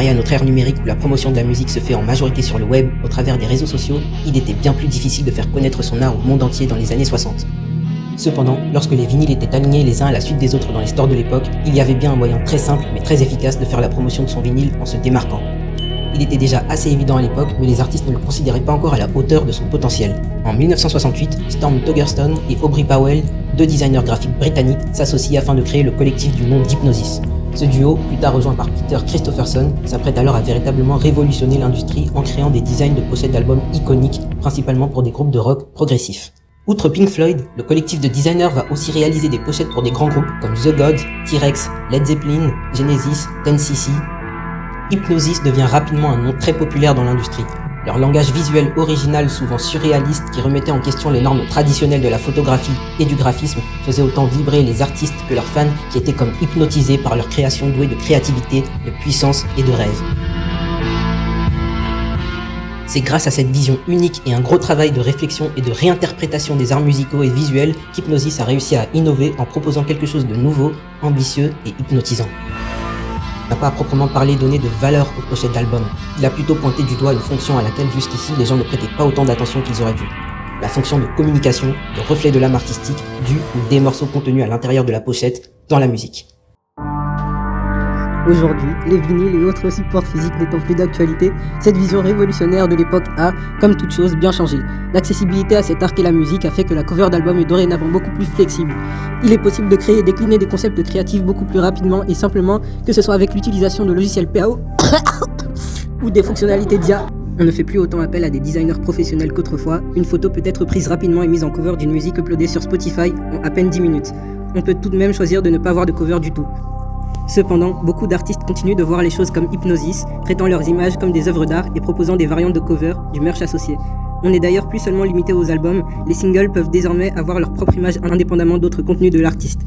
Comparé à notre ère numérique où la promotion de la musique se fait en majorité sur le web, au travers des réseaux sociaux, il était bien plus difficile de faire connaître son art au monde entier dans les années 60. Cependant, lorsque les vinyles étaient alignés les uns à la suite des autres dans les stores de l'époque, il y avait bien un moyen très simple mais très efficace de faire la promotion de son vinyle en se démarquant. Il était déjà assez évident à l'époque, mais les artistes ne le considéraient pas encore à la hauteur de son potentiel. En 1968, Storm Thorgerson et Aubrey Powell, deux designers graphiques britanniques, s'associent afin de créer le collectif du nom d'Hypnosis. Ce duo, plus tard rejoint par Peter Christopherson, s'apprête alors à véritablement révolutionner l'industrie en créant des designs de pochettes d'albums iconiques, principalement pour des groupes de rock progressifs. Outre Pink Floyd, le collectif de designers va aussi réaliser des pochettes pour des grands groupes comme The Gods, T-Rex, Led Zeppelin, Genesis, 10cc. Hypnosis devient rapidement un nom très populaire dans l'industrie. Leur langage visuel original, souvent surréaliste, qui remettait en question les normes traditionnelles de la photographie et du graphisme, faisait autant vibrer les artistes que leurs fans qui étaient comme hypnotisés par leur création douée de créativité, de puissance et de rêve. C'est grâce à cette vision unique et un gros travail de réflexion et de réinterprétation des arts musicaux et visuels qu'Hypnosis a réussi à innover en proposant quelque chose de nouveau, ambitieux et hypnotisant. Il n'a pas à proprement parler donné de valeur aux pochettes d'albums. Il a plutôt pointé du doigt une fonction à laquelle jusqu'ici les gens ne prêtaient pas autant d'attention qu'ils auraient dû. La fonction de communication, de reflet de l'âme artistique, du ou des morceaux contenus à l'intérieur de la pochette dans la musique. Aujourd'hui, les vinyles et autres supports physiques n'étant plus d'actualité, cette vision révolutionnaire de l'époque a, comme toute chose, bien changé. L'accessibilité à cet art qu'est la musique a fait que la cover d'album est dorénavant beaucoup plus flexible. Il est possible de créer et décliner des concepts créatifs beaucoup plus rapidement et simplement, que ce soit avec l'utilisation de logiciels PAO ou des fonctionnalités d'IA. On ne fait plus autant appel à des designers professionnels qu'autrefois. Une photo peut être prise rapidement et mise en cover d'une musique uploadée sur Spotify en à peine 10 minutes. On peut tout de même choisir de ne pas avoir de cover du tout. Cependant, beaucoup d'artistes continuent de voir les choses comme Hypnosis, traitant leurs images comme des œuvres d'art et proposant des variantes de cover, du merch associé. On n'est d'ailleurs plus seulement limité aux albums, les singles peuvent désormais avoir leur propre image indépendamment d'autres contenus de l'artiste.